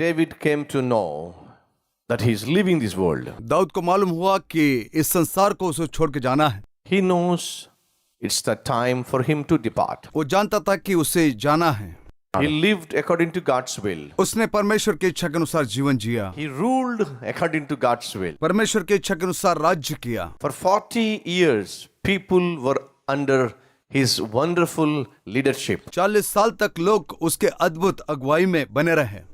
David came to know that he is leaving this world, Dawood को मालूम हुआ कि इस संसार को उसे छोड़ के जाना है। he knows it's the time for him to depart. वो जानता था कि उसे जाना है। He lived according to God's will. उसने परमेश्वर की इच्छा के अनुसार जीवन जिया, He ruled according to God's will. परमेश्वर की इच्छा के अनुसार राज्य किया। For 40 years, people were under his wonderful leadership. 40 साल तक लोग उसके अद्भुत अगुवाई में बने रहे।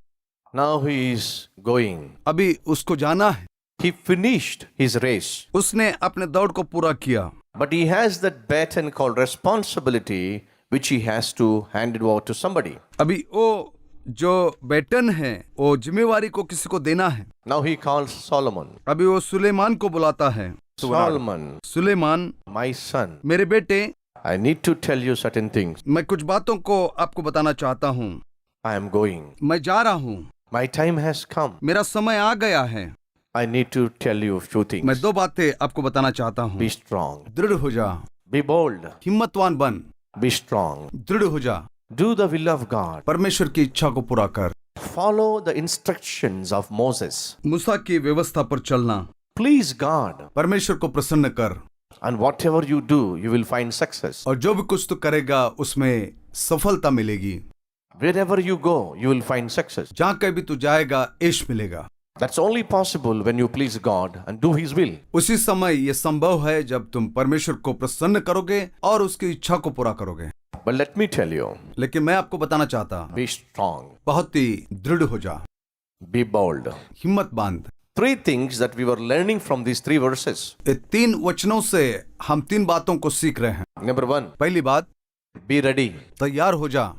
Now he is going. अभी उसको जाना है। He finished his race. उसने अपने दौड़ को पूरा किया, But he has that baton called responsibility, which he has to hand it over to somebody. अभी वो जो बेटन है वो जिम्मेवारी को किसी को देना है। Now he calls Solomon. अभी वो सुलेमान को बुलाता है। Solomon, सुलेमान, my son, मेरे बेटे, I need to tell you certain things. मैं कुछ बातों को आपको बताना चाहता हूँ। I am going. मैं जा रहा हूँ, My time has come. मेरा समय आ गया है। I need to tell you a few things. मैं 2 बातें आपको बताना चाहता हूँ। Be strong. दृढ़ हो जा, Be bold. हिम्मतवान बन, Be strong. दृढ़ हो जा, Do the will of God. परमेश्वर की इच्छा को पूरा कर। Follow the instructions of Moses. मूसा की व्यवस्था पर चलना, Please God. परमेश्वर को प्रसन्न कर, And whatever you do, you will find success. और जो भी कुछ तू करेगा उसमें सफलता मिलेगी। Wherever you go, you will find success. जहाँ कहीं भी तू जाएगा यश मिलेगा। That's only possible when you please God and do His will. उसी समय ये संभव है जब तुम परमेश्वर को प्रसन्न करोगे और उसकी इच्छा को पूरा करोगे। But let me tell you, लेकिन मैं आपको बताना चाहता, be strong, बहुत ही दृढ़ हो जा, be bold. हिम्मत बांध। 3 things that we were learning from these 3 verses. ये 3 वचनों से हम 3 बातों को सीख रहे हैं। Number 1, पहली बात, be ready. तैयार हो जा।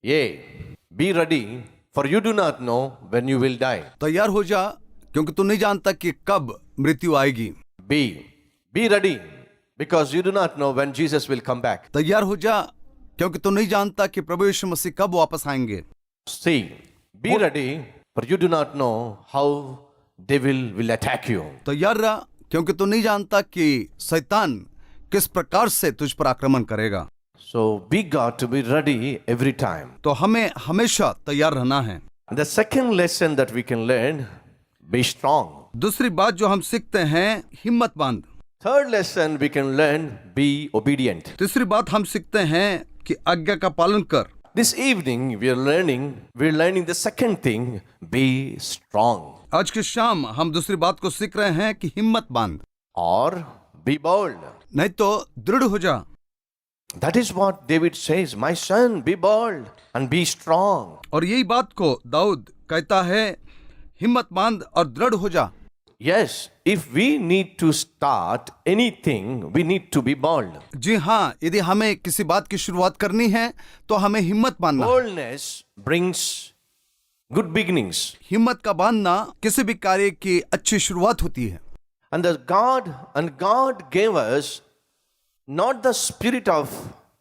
Yea, be ready, for you do not know when you will die. तैयार हो जा क्योंकि तू नहीं जानता कि कब मृत्यु आएगी। Be ready, because you do not know when Jesus will come back. तैयार हो जा क्योंकि तू नहीं जानता कि प्रभु यीशु मसीह कब वापस आएंगे। C, be ready, for you do not know how devil will attack you. तैयार रहा क्योंकि तू नहीं जानता कि शैतान किस प्रकार से तुझ पर आक्रमण करेगा। So we got to be ready every time. तो हमें हमेशा तैयार रहना है। The second lesson that we can learn, be strong. दूसरी बात जो हम सीखते हैं, हिम्मत बांध। Third lesson we can learn, be obedient. तीसरी बात हम सीखते हैं कि आज्ञा का पालन कर। This evening we're learning the second thing, be strong. आज की शाम हम दूसरी बात को सीख रहे हैं कि हिम्मत बांध, Or be bold. नहीं तो दृढ़ हो जा। That is what David says, my son, be bold and be strong. और यही बात को दाऊद कहता है, हिम्मत बांध और दृढ़ हो जा। Yes, if we need to start anything, we need to be bold. जी हाँ, यदि हमें किसी बात की शुरुआत करनी है तो हमें हिम्मत बांधना। Boldness brings good beginnings. हिम्मत का बांधना किसी भी कार्य की अच्छी शुरुआत होती है। And God gave us not the spirit of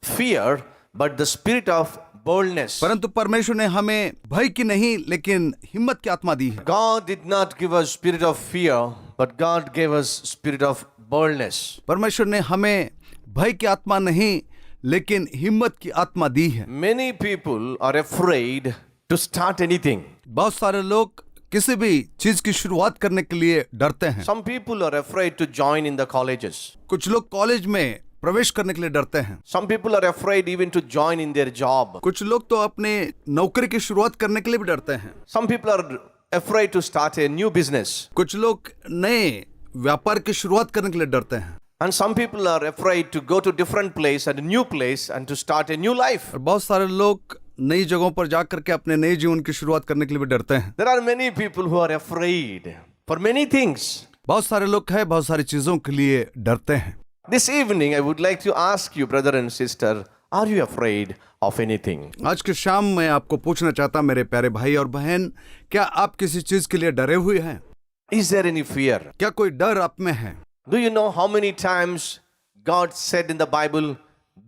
fear, but the spirit of boldness. परंतु परमेश्वर ने हमें भय की नहीं लेकिन हिम्मत की आत्मा दी है। God did not give us spirit of fear, but God gave us spirit of boldness. परमेश्वर ने हमें भय की आत्मा नहीं लेकिन हिम्मत की आत्मा दी है। Many people are afraid to start anything. बहुत सारे लोग किसी भी चीज की शुरुआत करने के लिए डरते हैं। Some people are afraid to join in the colleges. कुछ लोग कॉलेज में प्रवेश करने के लिए डरते हैं। Some people are afraid even to join in their job. कुछ लोग तो अपने नौकरी की शुरुआत करने के लिए भी डरते हैं। Some people are afraid to start a new business. कुछ लोग नए व्यापार की शुरुआत करने के लिए डरते हैं। And some people are afraid to go to different place and a new place and to start a new life. और बहुत सारे लोग नई जगहों पर जाकर के अपने नए जीवन की शुरुआत करने के लिए भी डरते हैं। There are many people who are afraid for many things. बहुत सारे लोग हैं, बहुत सारी चीजों के लिए डरते हैं। This evening I would like to ask you, brother and sister, are you afraid of anything? आज की शाम मैं आपको पूछना चाहता मेरे प्यारे भाई और बहन, क्या आप किसी चीज के लिए डरे हुए हैं? Is there any fear? क्या कोई डर आप में है? Do you know how many times God said in the Bible,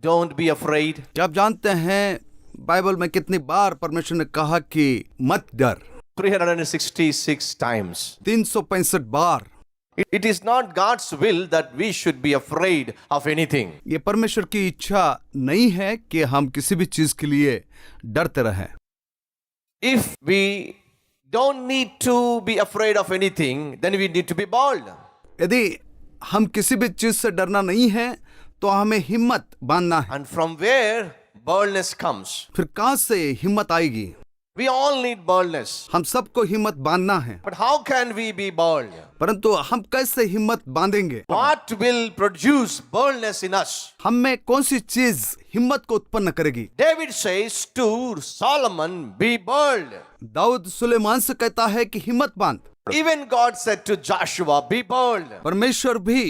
don't be afraid? क्या आप जानते हैं बाइबल में कितनी बार परमेश्वर ने कहा कि मत डर? 366 times. 365 bar. It is not God's will that we should be afraid of anything. ये परमेश्वर की इच्छा नहीं है कि हम किसी भी चीज के लिए डरते रहें। If we don't need to be afraid of anything, then we need to be bold. यदि हम किसी भी चीज से डरना नहीं है तो हमें हिम्मत बांधना है। And from where boldness comes? फिर कहां से हिम्मत आएगी? We all need boldness. हम सबको हिम्मत बांधना है, But how can we be bold? परंतु हम कैसे हिम्मत बांधेंगे? What will produce boldness in us? हम में कौन सी चीज हिम्मत को उत्पन्न करेगी? David says to Solomon, be bold. Dawood Suleman से कहता है कि हिम्मत बांध। Even God said to Joshua, be bold. परमेश्वर भी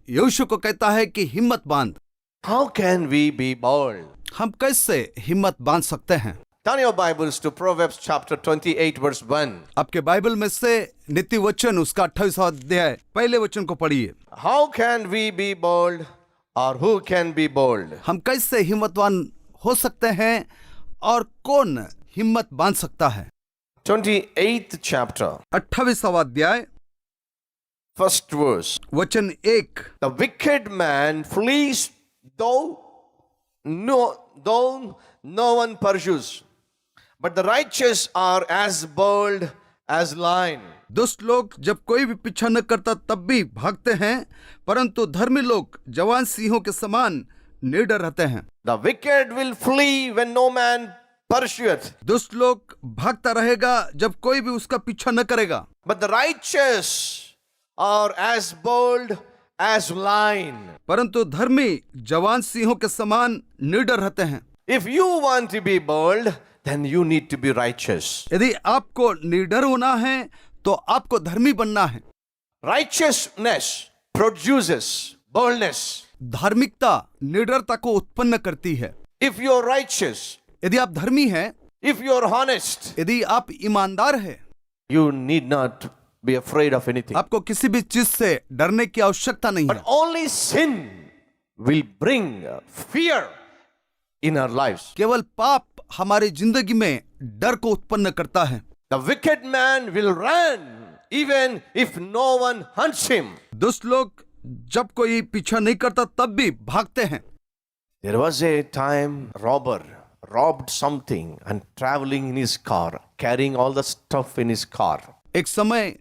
यहोशू को कहता है कि हिम्मत बांध। How can we be bold? हम कैसे हिम्मत बांध सकते हैं? Turn your Bibles to Proverbs chapter 28 verse 1. आपके बाइबल में से नीति वचन उसका 28वां अध्याय पहले वचन को पढ़िए। How can we be bold, or who can be bold? हम कैसे हिम्मतवान हो सकते हैं और कौन हिम्मत बांध सकता है? 28th chapter, 28वां अध्याय first verse. वचन 1। The wicked man flees though no one pursues, but the righteous are as bold as lion. दुष्ट लोग जब कोई भी पीछा न करता तब भी भागते हैं, परंतु धर्मी लोग जवान सिंहों के समान निडर रहते हैं। The wicked will flee when no man pursueth, दुष्ट लोग भागता रहेगा जब कोई भी उसका पीछा न करेगा, but the righteous are as bold as lion. परंतु धर्मी जवान सिंहों के समान निडर रहते हैं। If you want to be bold, then you need to be righteous. यदि आपको निडर होना है तो आपको धर्मी बनना है। Righteousness produces boldness. धार्मिकता निडरता को उत्पन्न करती है। If you're righteous, यदि आप धर्मी हैं, if you're honest, यदि आप ईमानदार हैं, you need not be afraid of anything. आपको किसी भी चीज से डरने की आवश्यकता नहीं But है। only sin will bring fear in our lives. केवल पाप हमारी जिंदगी में डर को उत्पन्न करता है। The wicked man will run even if no one hunts him. दुष्ट लोग जब कोई पीछा नहीं करता तब भी भागते हैं। There was a time robber robbed something and traveling in his car, carrying all the stuff in his car. एक समय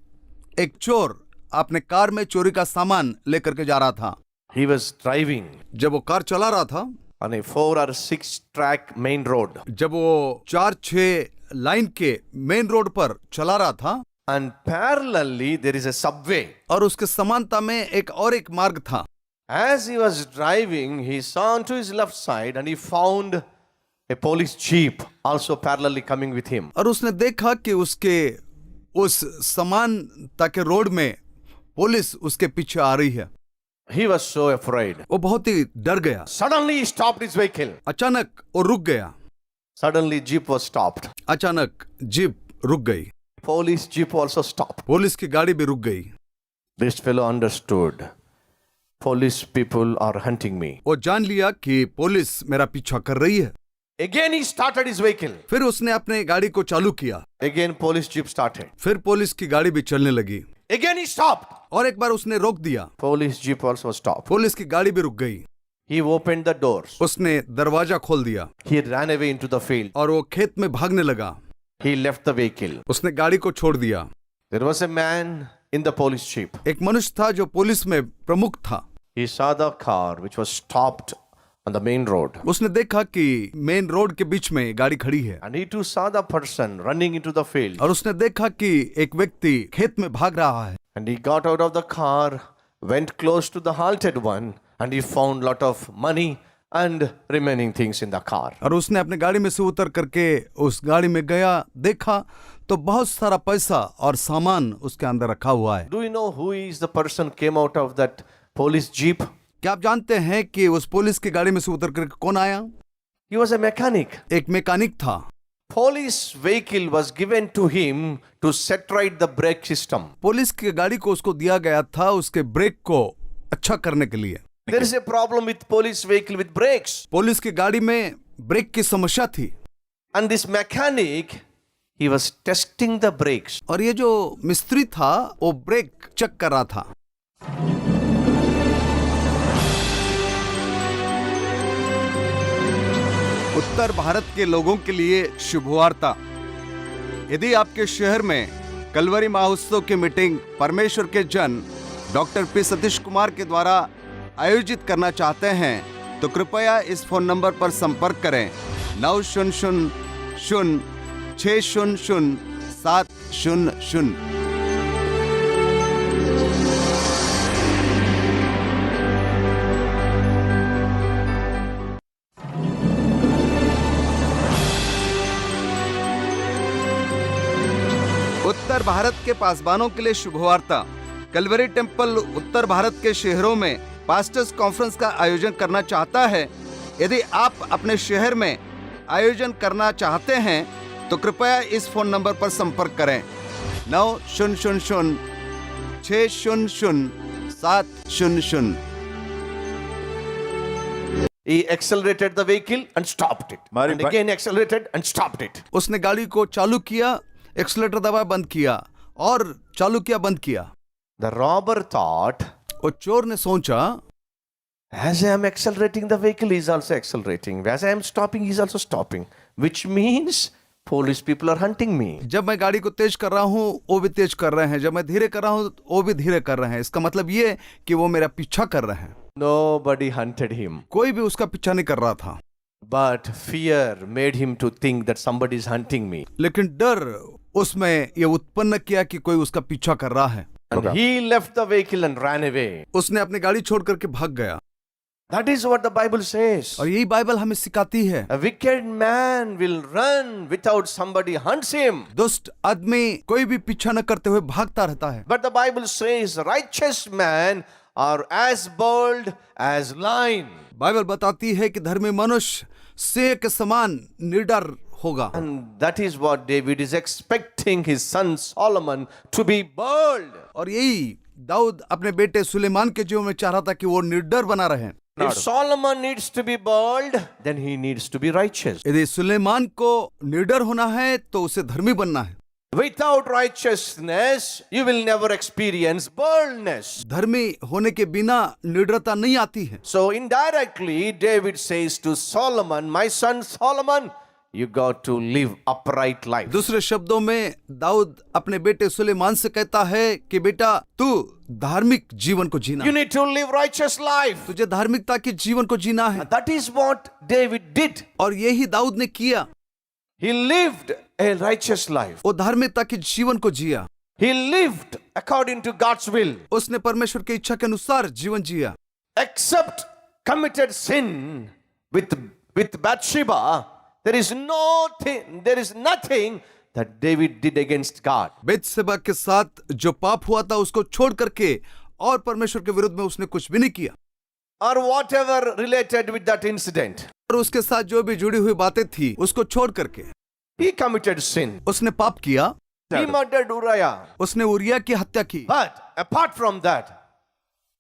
एक चोर अपने कार में चोरी का सामान लेकर के जा रहा था। He was driving जब वो कार चला रहा था, on a 4 or 6 track main road, जब वो 4-6 लाइन के मेन रोड पर चला रहा था, and parallelly there is a subway. और उसके समानता में एक मार्ग था। As he was driving, he saw onto his left side and he found a police jeep also parallelly coming with him. और उसने देखा कि उसके उस समानता के रोड में पुलिस उसके पीछे आ रही है। He was so afraid. वो बहुत ही डर गया। Suddenly he stopped his vehicle. अचानक वो रुक गया। Suddenly jeep was stopped. अचानक जीप रुक गई। Police jeep also stopped. Police की गाड़ी भी रुक गई। This fellow understood. Police people are hunting me. वो जान लिया कि पुलिस मेरा पीछा कर रही है। Again he started his vehicle. फिर उसने अपने गाड़ी को चालू किया। Again police jeep started. फिर पुलिस की गाड़ी भी चलने लगी। Again he stopped. और एक बार उसने रोक दिया। Police jeep also stopped. Police की गाड़ी भी रुक गई। He opened the doors. उसने दरवाजा खोल दिया He ran away into the field. और वो खेत में भागने लगा। He left the vehicle. उसने गाड़ी को छोड़ दिया। There was a man in the police jeep. एक मनुष्य था जो पुलिस में प्रमुख था। He saw the car which was stopped on the main road. उसने देखा कि मेन रोड के बीच में गाड़ी खड़ी है, And he too saw the person running into the field. और उसने देखा कि एक व्यक्ति खेत में भाग रहा है। And he got out of the car, went close to the halted one, and he found lot of money and remaining things in the car. और उसने अपने गाड़ी में से उतर करके उस गाड़ी में गया, देखा तो बहुत सारा पैसा और सामान उसके अंदर रखा हुआ है। Do you know who is the person came out of that police jeep? क्या आप जानते हैं कि उस पुलिस की गाड़ी में से उतर करके कौन आया? He was a mechanic. एक मैकेनिक था। Police vehicle was given to him to set right the brake system. Police की गाड़ी को उसको दिया गया था उसके ब्रेक को अच्छा करने के लिए। There is a problem with police vehicle with brakes. Police की गाड़ी में ब्रेक की समस्या थी। And this mechanic, he was testing the brakes. और ये जो मिस्त्री था वो ब्रेक चेक कर रहा था। उत्तर भारत के लोगों के लिए शुभवार्ता। यदि आपके शहर में कलवरी महोत्सव की मीटिंग परमेश्वर के जन डॉक्टर पी सतीश कुमार के द्वारा आयोजित करना चाहते हैं तो कृपया इस फोन नंबर पर संपर्क करें 900-600-700। उत्तर भारत के पासबानों के लिए शुभवार्ता। कलवरी टेम्पल उत्तर भारत के शहरों में पास्टर्स कॉन्फ्रेंस का आयोजन करना चाहता है। यदि आप अपने शहर में आयोजन करना चाहते हैं तो कृपया इस फोन नंबर पर संपर्क करें 900-600-700। He accelerated the vehicle and stopped it. And again accelerated and stopped it. उसने गाड़ी को चालू किया, एक्सीलरेटर दबाया, बंद किया, और चालू किया, बंद किया। The robber thought, और चोर ने सोचा, as I am accelerating the vehicle, he is also accelerating. As I am stopping, he is also stopping. Which means police people are hunting me. जब मैं गाड़ी को तेज कर रहा हूँ वो भी तेज कर रहे हैं, जब मैं धीरे कर रहा हूँ वो भी धीरे कर रहे हैं। इसका मतलब ये कि वो मेरा पीछा कर रहे हैं। Nobody hunted him. कोई भी उसका पीछा नहीं कर रहा था। But fear made him to think that somebody is hunting me. लेकिन डर उसमें ये उत्पन्न किया कि कोई उसका पीछा कर रहा है। And he left the vehicle and ran away. उसने अपनी गाड़ी छोड़ करके भाग गया। That is what the Bible says. और यही बाइबल हमें सिखाती है। A wicked man will run without somebody hunts him. दुष्ट आदमी कोई भी पीछा न करते हुए भागता रहता है। But the Bible says righteous men are as bold as lion. Bible बताती है कि धर्मी मनुष्य सिंह के समान निडर होगा। And that is what David is expecting his son Solomon to be bold. और यही दाऊद अपने बेटे सुलेमान के जीवन में चाह रहा था कि वो निडर बना रहे। If Solomon needs to be bold, then he needs to be righteous. यदि सुलेमान को निडर होना है तो उसे धर्मी बनना है। Without righteousness, you will never experience boldness. धर्मी होने के बिना निडरता नहीं आती है। So indirectly, David says to Solomon, my son Solomon, you got to live upright life. दूसरे शब्दों में दाऊद अपने बेटे सुलेमान से कहता है कि बेटा तू धार्मिक जीवन को जीना, You need to live righteous life. तुझे धार्मिकता के जीवन को जीना है। And that is what David did. और यही दाऊद ने किया। He lived a righteous life. वो धार्मिकता के जीवन को जिया। He lived according to God's will. उसने परमेश्वर की इच्छा के अनुसार जीवन जिया। Except committed sin with Bathsheba, there is nothing that David did against God. बेतशेबा के साथ जो पाप हुआ था उसको छोड़ करके और परमेश्वर के विरुद्ध में उसने कुछ भी नहीं किया। Or whatever related with that incident. और उसके साथ जो भी जुड़ी हुई बातें थी उसको छोड़ करके He committed sin. उसने पाप किया। He murdered Uriah. उसने उरिया की हत्या की। But apart from that,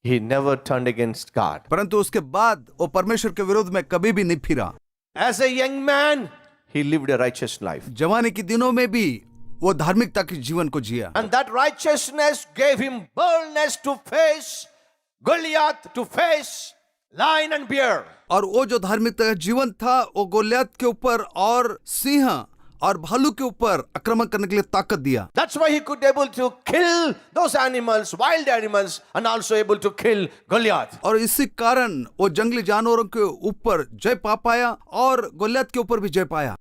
he never turned against God. परंतु उसके बाद वो परमेश्वर के विरोध में कभी भी नहीं फिरा। As a young man, he lived a righteous life. जवानी के दिनों में भी वो धार्मिकता के जीवन को जिया। And that righteousness gave him boldness to face Goliath, to face lion and bear. और वो जो धार्मिकता का जीवन था वो गोलियत के ऊपर और सिंह और भालू के ऊपर आक्रमण करने के लिए ताकत दिया। That's why he could able to kill those animals, wild animals, and also able to kill Goliath. और इसी कारण वो जंगली जानवरों के ऊपर जय पा पाया और गोलियत के ऊपर भी जय पाया।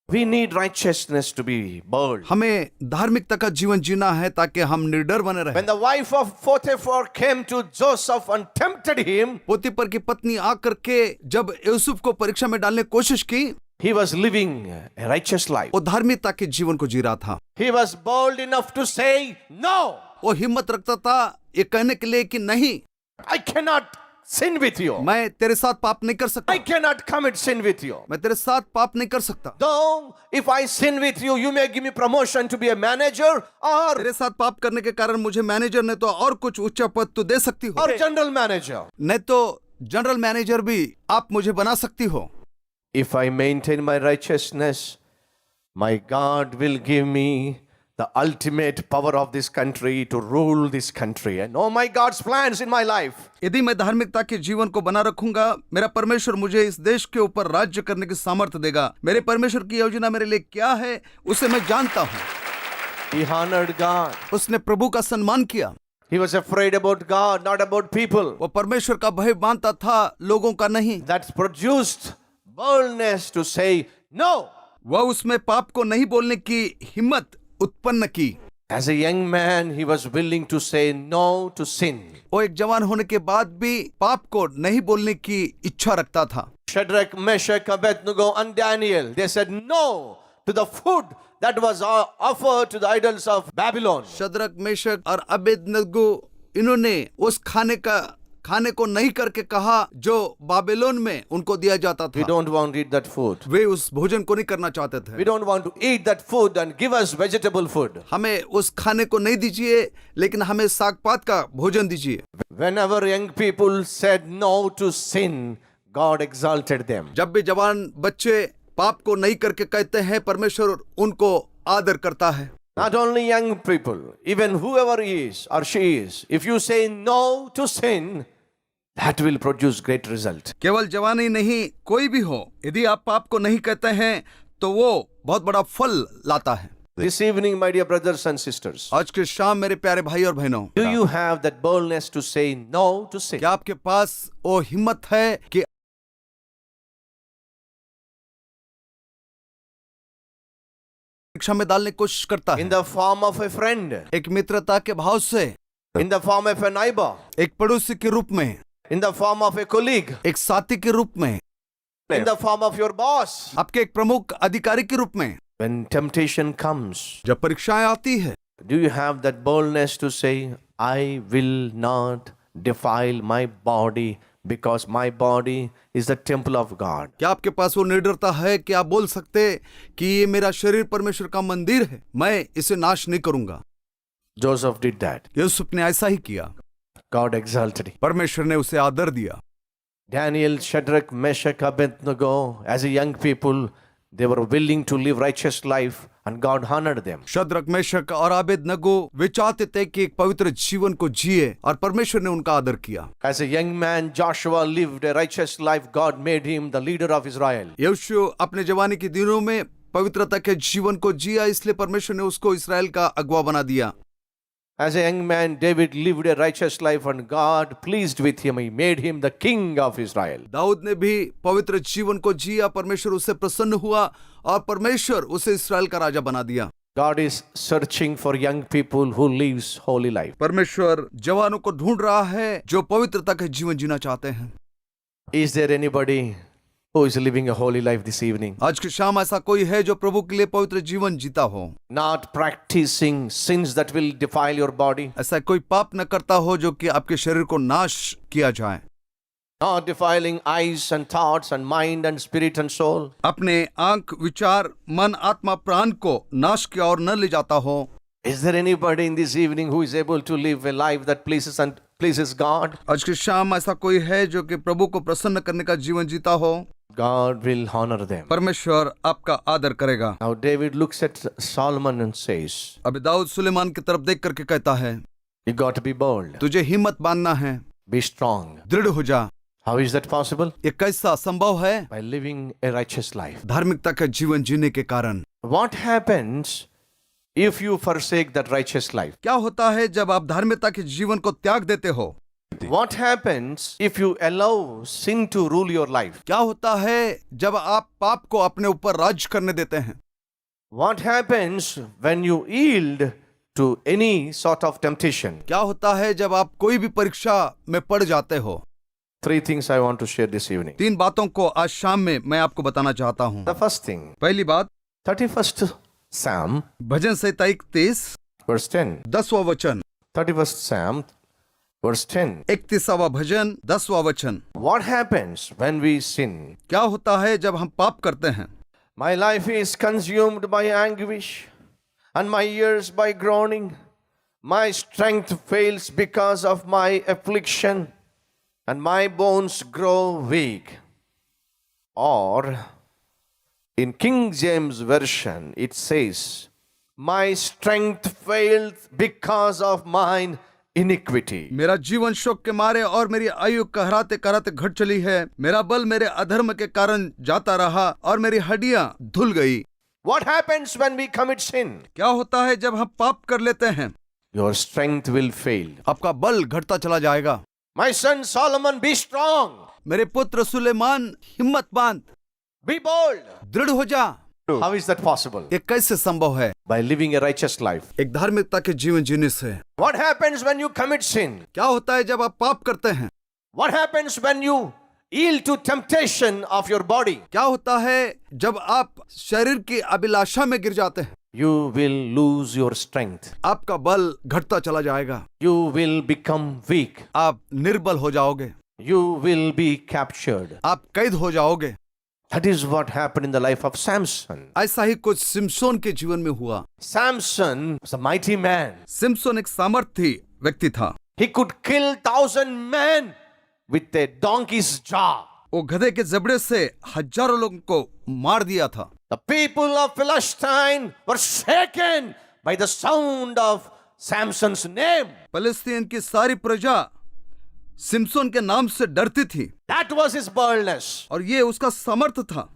We need righteousness to be bold. हमें धार्मिकता का जीवन जीना है ताकि हम निडर बने रहें। When the wife of Potiphar came to Joseph and tempted him, पोतीफर की पत्नी आकर के जब यूसुफ को परीक्षा में डालने की कोशिश की, he was living a righteous life. वो धार्मिकता के जीवन को जी रहा था। He was bold enough to say, no, वो हिम्मत रखता था ये कहने के लिए कि नहीं, I cannot sin with you. मैं तेरे साथ पाप नहीं कर सकता। I cannot commit sin with you. मैं तेरे साथ पाप नहीं कर सकता। Though if I sin with you, you may give me promotion to be a manager or तेरे साथ पाप करने के कारण मुझे मैनेजर ने तो और कुछ उच्च पद तो दे सकती हो, general manager. नहीं तो जनरल मैनेजर भी आप मुझे बना सकती हो। If I maintain my righteousness, my God will give me the ultimate power of this country to rule this country. I know my God's plans in my life. यदि मैं धार्मिकता के जीवन को बना रखूंगा, मेरा परमेश्वर मुझे इस देश के ऊपर राज्य करने की सामर्थ्य देगा। मेरे परमेश्वर की योजना मेरे लिए क्या है उसे मैं जानता हूँ। He honored God. उसने प्रभु का सम्मान किया। He was afraid about God, not about people. वो परमेश्वर का भय मानता था, लोगों का नहीं। That's produced boldness to say no. वह उसमें पाप को नहीं बोलने की हिम्मत उत्पन्न की। As a young man, he was willing to say no to sin. वो एक जवान होने के बाद भी पाप को नहीं बोलने की इच्छा रखता था। Shadrach, Meshach, Abednego, and Daniel, they said no to the food that was offered to the idols of Babylon. Shadrach, Meshach और अबेदनगो, इन्होंने उस खाने को नहीं करके कहा जो बाबिलोन में उनको दिया जाता We था। don't want to eat that food. वे उस भोजन को नहीं करना चाहते थे। We don't want to eat that food and give us vegetable food. हमें उस खाने को नहीं दीजिए, लेकिन हमें साग पात का भोजन दीजिए। Whenever young people said no to sin, God exalted them. जब भी जवान बच्चे पाप को नहीं करके कहते हैं, परमेश्वर उनको आदर करता है। Not only young people, even whoever he is or she is, if you say no to sin, that will produce great result. केवल जवानी नहीं, कोई भी हो, यदि आप पाप को नहीं कहते हैं तो वो बहुत बड़ा फल लाता है। This evening, my dear brothers and sisters, आज के शाम मेरे प्यारे भाई और बहनों, do you have that boldness to say no to sin? क्या आपके पास वो हिम्मत है कि परीक्षा में डालने की कोशिश करता In है? the form of a friend, एक मित्रता के भाव से, in the form of a neighbor, एक पड़ोसी के रूप में, in the form of a colleague, एक साथी के रूप में, in the form of your boss. आपके एक प्रमुख अधिकारी के रूप में। When temptation comes, जब परीक्षाएं आती है, do you have that boldness to say, I will not defile my body because my body is the temple of God? क्या आपके पास वो निडरता है कि आप बोल सकते कि ये मेरा शरीर परमेश्वर का मंदिर है, मैं इसे नाश नहीं करूंगा? Joseph did that. यूसुफ ने ऐसा ही किया। God exalted him. परमेश्वर ने उसे आदर दिया। Daniel, Shadrach, Meshach, Abednego, as a young people, they were willing to live righteous life and God honored them. Shadrach, Meshach और आबेदनगो वे चाहते थे कि एक पवित्र जीवन को जिए और परमेश्वर ने उनका आदर किया। As a young man, Joshua lived a righteous life. God made him the leader of Israel. यहोशू अपने जवानी के दिनों में पवित्रता के जीवन को जिया, इसलिए परमेश्वर ने उसको इस्राएल का अगुवा बना दिया। As a young man, David lived a righteous life and God pleased with him. He made him the king of Israel. Dawood ने भी पवित्र जीवन को जिया, परमेश्वर उससे प्रसन्न हुआ और परमेश्वर उसे इस्राएल का राजा बना दिया। God is searching for young people who lives holy life. परमेश्वर जवानों को ढूंढ रहा है जो पवित्रता का जीवन जीना चाहते हैं। Is there anybody who is living a holy life this evening? आज की शाम ऐसा कोई है जो प्रभु के लिए पवित्र जीवन जीता हो, Not practicing sins that will defile your body. ऐसा कोई पाप न करता हो जो कि आपके शरीर को नाश किया जाए, Not defiling eyes and thoughts and mind and spirit and soul. अपने आंख, विचार, मन, आत्मा, प्राण को नाश की ओर न ले जाता हो। Is there anybody in this evening who is able to live a life that pleases God? आज की शाम ऐसा कोई है जो कि प्रभु को प्रसन्न करने का जीवन जीता हो? God will honor them. परमेश्वर आपका आदर करेगा। Now David looks at Solomon and says, अभी दाऊद सुलेमान की तरफ देख करके कहता है, you got to be bold. तुझे हिम्मत बांधना है, Be strong. दृढ़ हो जा। How is that possible? ये कैसा संभव है? By living a righteous life. धार्मिकता का जीवन जीने के कारण। What happens if you forsake that righteous life? क्या होता है जब आप धार्मिकता के जीवन को त्याग देते हो? What happens if you allow sin to rule your life? क्या होता है जब आप पाप को अपने ऊपर राज करने देते हैं? What happens when you yield to any sort of temptation? क्या होता है जब आप कोई भी परीक्षा में पड़ जाते हो? 3 things I want to share this evening. 3 बातों को आज शाम में मैं आपको बताना चाहता हूं। The first thing, पहली बात, 31st Psalm, भजन संहिता 31 verse 10. 10वां वचन। 31st Psalm, verse 10. 31वां भजन 10वां वचन। What happens when we sin? क्या होता है जब हम पाप करते हैं? My life is consumed by anguish, and my years by groaning. My strength fails because of my affliction, and my bones grow weak. Or, in King James Version, it says, My strength failed because of mine iniquity. मेरा जीवन शोक के मारे और मेरी आयु कहराते कहराते घट चली है। मेरा बल मेरे अधर्म के कारण जाता रहा और मेरी हड्डियां धुल गई। What happens when we commit sin? क्या होता है जब हम पाप कर लेते हैं? Your strength will fail. आपका बल घटता चला जाएगा। My son Solomon, be strong. मेरे पुत्र सुलेमान, हिम्मत बांध, Be bold. दृढ़ हो जा। How is that possible? ये कैसे संभव है? By living a righteous life. एक धार्मिकता के जीवन जीने से। What happens when you commit sin? क्या होता है जब आप पाप करते हैं? What happens when you yield to temptation of your body? क्या होता है जब आप शरीर की अभिलाषा में गिर जाते हैं? You will lose your strength. आपका बल घटता चला जाएगा। You will become weak. आप निर्बल हो जाओगे। You will be captured. आप कैद हो जाओगे। That is what happened in the life of Samson. ऐसा ही कुछ सिमसोन के जीवन में हुआ। Samson was a mighty man. Samson एक सामर्थी व्यक्ति था। He could kill 1,000 men with a donkey's jaw. वो गधे के जबड़े से हजारों लोगों को मार दिया था। The people of Philistine were shaken by the sound of Samson's name. फलस्तीन की सारी प्रजा सिमसोन के नाम से डरती थी। That was his boldness. और ये उसका सामर्थ था।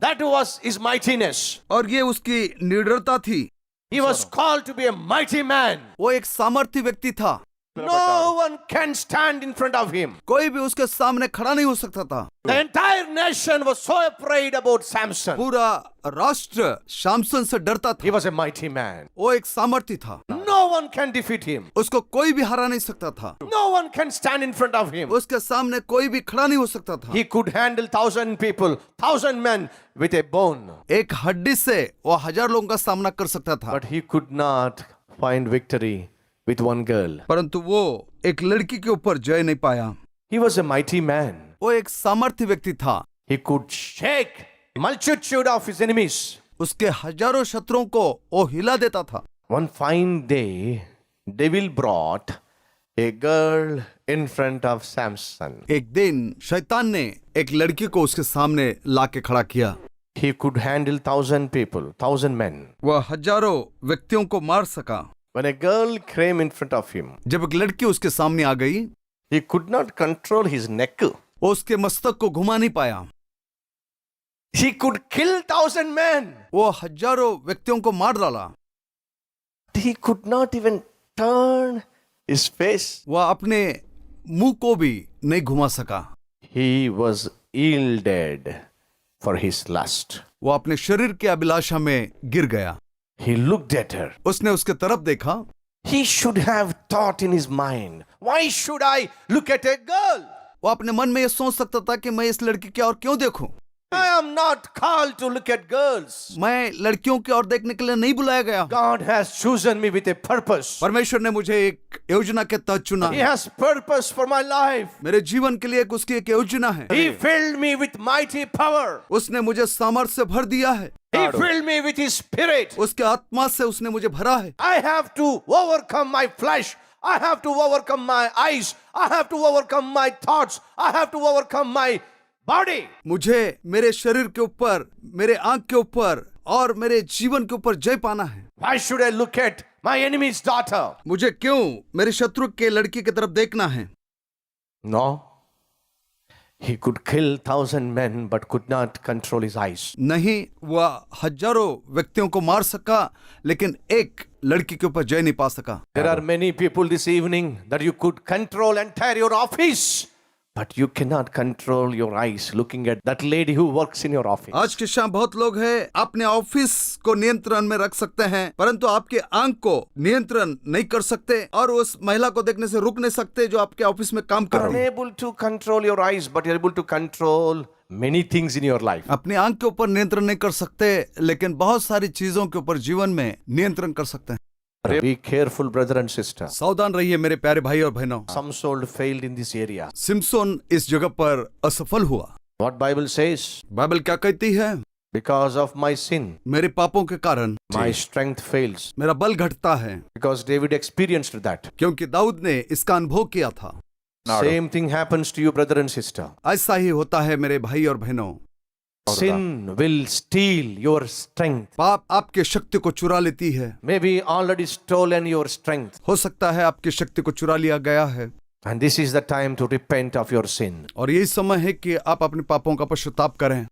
That was his mightiness. और ये उसकी निडरता थी। He was called to be a mighty man. वो एक सामर्थी व्यक्ति था। No one can stand in front of him. कोई भी उसके सामने खड़ा नहीं हो सकता था। The entire nation was so afraid about Samson. पूरा राष्ट्र शामसन से डरता He था। was a mighty man. वो एक सामर्थी था। No one can defeat him. उसको कोई भी हरा नहीं सकता था। No one can stand in front of him. उसके सामने कोई भी खड़ा नहीं हो सकता था। He could handle 1,000 people, 1,000 men with a bone. एक हड्डी से वो हजार लोगों का सामना कर सकता था। But he could not find victory with one girl. परंतु वो एक लड़की के ऊपर जय नहीं पाया। He was a mighty man. वो एक सामर्थ्य व्यक्ति था। He could shake multitude of his enemies. उसके हजारों शत्रुओं को वो हिला देता था। One fine day, devil brought a girl in front of Samson. एक दिन शैतान ने एक लड़की को उसके सामने लाके खड़ा किया। He could handle 1,000 people, 1,000 men. वह हजारों व्यक्तियों को मार सका। When a girl came in front of him, जब एक लड़की उसके सामने आ गई, he could not control his neck. वो उसके मस्तक को घुमा नहीं पाया। He could kill 1,000 men. वो हजारों व्यक्तियों को मार डाला। He could not even turn his face. वह अपने मुंह को भी नहीं घुमा सका। He was yielded for his lust. वो अपने शरीर के अभिलाषा में गिर गया। He looked at her. उसने उसके तरफ देखा। He should have thought in his mind, why should I look at a girl? वो अपने मन में ये सोच सकता था कि मैं इस लड़की की और क्यों देखूं? I am not called to look at girls. मैं लड़कियों की ओर देखने के लिए नहीं बुलाया गया। God has chosen me with a purpose. परमेश्वर ने मुझे एक योजना के तहत चुना। He has purpose for my life. मेरे जीवन के लिए उसकी एक योजना है। He filled me with mighty power. उसने मुझे सामर्थ्य से भर दिया है। He filled me with his spirit. उसके आत्मा से उसने मुझे भरा है। I have to overcome my flesh. I have to overcome my eyes. I have to overcome my thoughts. I have to overcome my body. मुझे मेरे शरीर के ऊपर, मेरे आंख के ऊपर और मेरे जीवन के ऊपर जय पाना है। Why should I look at my enemy's daughter? मुझे क्यों मेरे शत्रु के लड़की की तरफ देखना है? No. He could kill 1,000 men but could not control his eyes. नहीं, वह हजारों व्यक्तियों को मार सका लेकिन एक लड़की के ऊपर जय नहीं पा सका। There are many people this evening that you could control entire your office, but you cannot control your eyes looking at that lady who works in your office. आज के शाम बहुत लोग हैं अपने ऑफिस को नियंत्रण में रख सकते हैं परंतु आपके आंख को नियंत्रण नहीं कर सकते और उस महिला को देखने से रुक नहीं सकते जो आपके ऑफिस में काम कर रही है। Unable to control your eyes, but you're able to control many things in your life. अपनी आंख के ऊपर नियंत्रण नहीं कर सकते लेकिन बहुत सारी चीजों के ऊपर जीवन में नियंत्रण कर सकते हैं। Be careful, brother and sister. सावधान रहिए मेरे प्यारे भाई और बहनों। Some soul failed in this area. Samson इस जगह पर असफल हुआ। What Bible says? बाइबल क्या कहती है? Because of my sin, मेरे पापों के कारण my strength fails. मेरा बल घटता है। Because David experienced that. क्योंकि दाऊद ने इसका अनुभव किया था। Same thing happens to you, brother and sister. ऐसा ही होता है मेरे भाई और बहनों। Sin will steal your strength. पाप आपके शक्ति को चुरा लेती है। Maybe already stolen your strength. हो सकता है आपकी शक्ति को चुरा लिया गया है। And this is the time to repent of your sin. और यही समय है कि आप अपने पापों का पश्चाताप करें।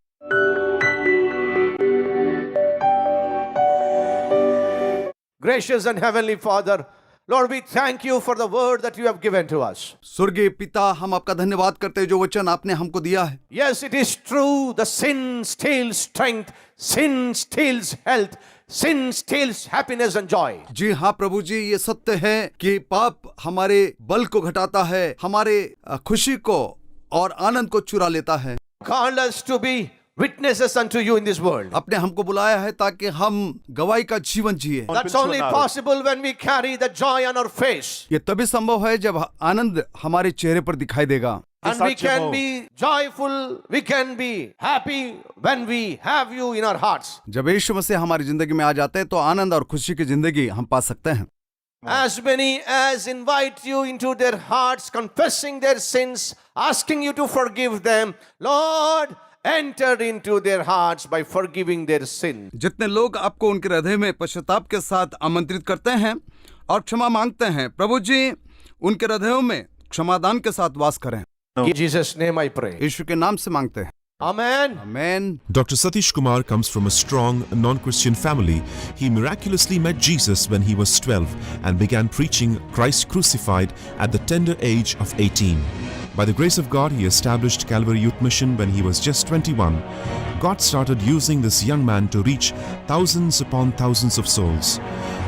Gracious and Heavenly Father, Lord, we thank you for the word that you have given to us. स्वर्गीय पिता, हम आपका धन्यवाद करते हैं जो वचन आपने हमको दिया है। Yes, it is true. The sin steals strength, sin steals health, sin steals happiness and joy. जी हाँ प्रभु जी, ये सत्य है कि पाप हमारे बल को घटाता है, हमारे खुशी को और आनंद को चुरा लेता है। Call us to be witnesses unto you in this world. आपने हमको बुलाया है ताकि हम गवाही का जीवन जिए। That's only possible when we carry the joy on our face. ये तभी संभव है जब आनंद हमारे चेहरे पर दिखाई देगा। And we can be joyful, we can be happy when we have you in our hearts. जब यीशु मसीह हमारी जिंदगी में आ जाते हैं तो आनंद और खुशी की जिंदगी हम पा सकते हैं। As many as invite you into their hearts, confessing their sins, asking you to forgive them, Lord, enter into their hearts by forgiving their sin. जितने लोग आपको उनके हृदय में पश्चाताप के साथ आमंत्रित करते हैं और क्षमा मांगते हैं, प्रभु जी उनके हृदयों में क्षमादान के साथ वास करें। In Jesus' name I pray. यीशु के नाम से मांगते हैं। Amen. आमीन। Dr. Satish Kumar comes from a strong, non-Christian family. He miraculously met Jesus when he was 12 and began preaching Christ crucified at the tender age of 18. By the grace of God, he established Calvary Youth Mission when he was just 21. God started using this young man to reach thousands upon thousands of souls.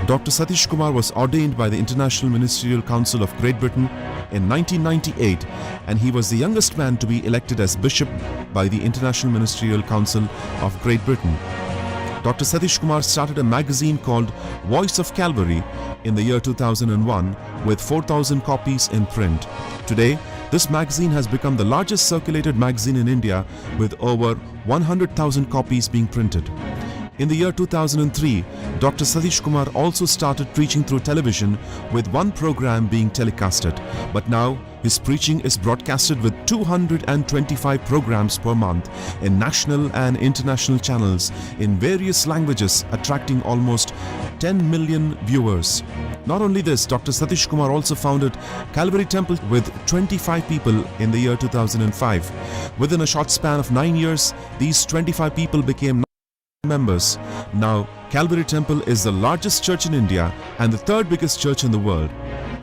Dr. Satish Kumar was ordained by the International Ministerial Council of Great Britain in 1998, and he was the youngest man to be elected as bishop by the International Ministerial Council of Great Britain. Dr. Satish Kumar started a magazine called Voice of Calvary in the year 2001 with 4,000 copies in print. Today, this magazine has become the largest circulated magazine in India with over 100,000 copies being printed. In the year 2003, Dr. Satish Kumar also started preaching through television with one program being telecasted. But now, his preaching is broadcasted with 225 programs per month in national and international channels in various languages, attracting almost 10 million viewers. Not only this, Dr. Satish Kumar also founded Calvary Temple with 25 people in the year 2005. Within a short span of 9 years, these 25 people became members. Now, Calvary Temple is the largest church in India and the third biggest church in the world.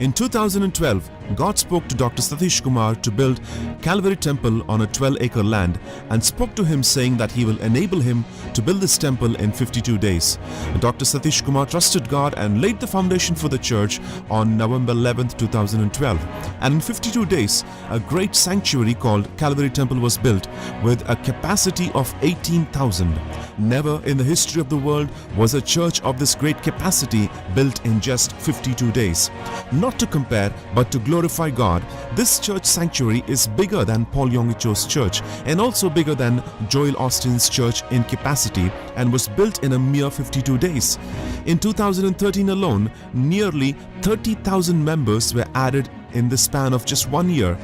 In 2012, God spoke to Dr. Satish Kumar to build Calvary Temple on a 12-acre land and spoke to him saying that he will enable him to build this temple in 52 days. Dr. Satish Kumar trusted God and laid the foundation for the church on November 11th, 2012. And in 52 days, a great sanctuary called Calvary Temple was built with a capacity of 18,000. Never in the history of the world was a church of this great capacity built in just 52 days. Not to compare, but to glorify God, this church sanctuary is bigger than Paul Yonggi church and also bigger than Joel Austin's church in capacity and was built in a mere 52 days. In 2013 alone, nearly 30,000 members were added in the span of just 1 year.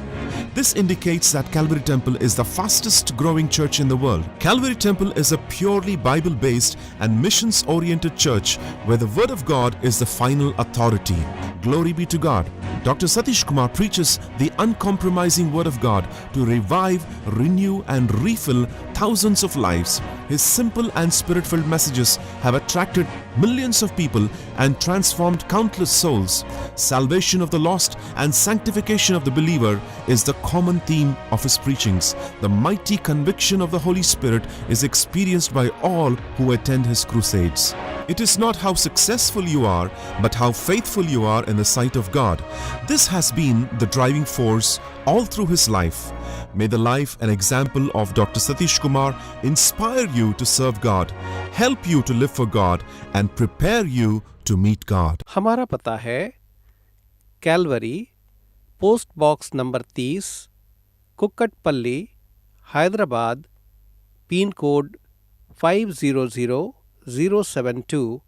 This indicates that Calvary Temple is the fastest growing church in the world. Calvary Temple is a purely Bible-based and missions-oriented church where the Word of God is the final authority. Glory be to God. Dr. Satish Kumar preaches the uncompromising Word of God to revive, renew and refill thousands of lives. His simple and spirit-filled messages have attracted millions of people and transformed countless souls. Salvation of the lost and sanctification of the believer is the common theme of his preachings. The mighty conviction of the Holy Spirit is experienced by all who attend his crusades. It is not how successful you are, but how faithful you are in the sight of God. This has been the driving force all through his life. May the life and example of Dr. Satish Kumar inspire you to serve God, help you to live for God, and prepare you to meet God. हमारा पता है Calvary, post box number 30, Kukatpally, Hyderabad, pin code 500072,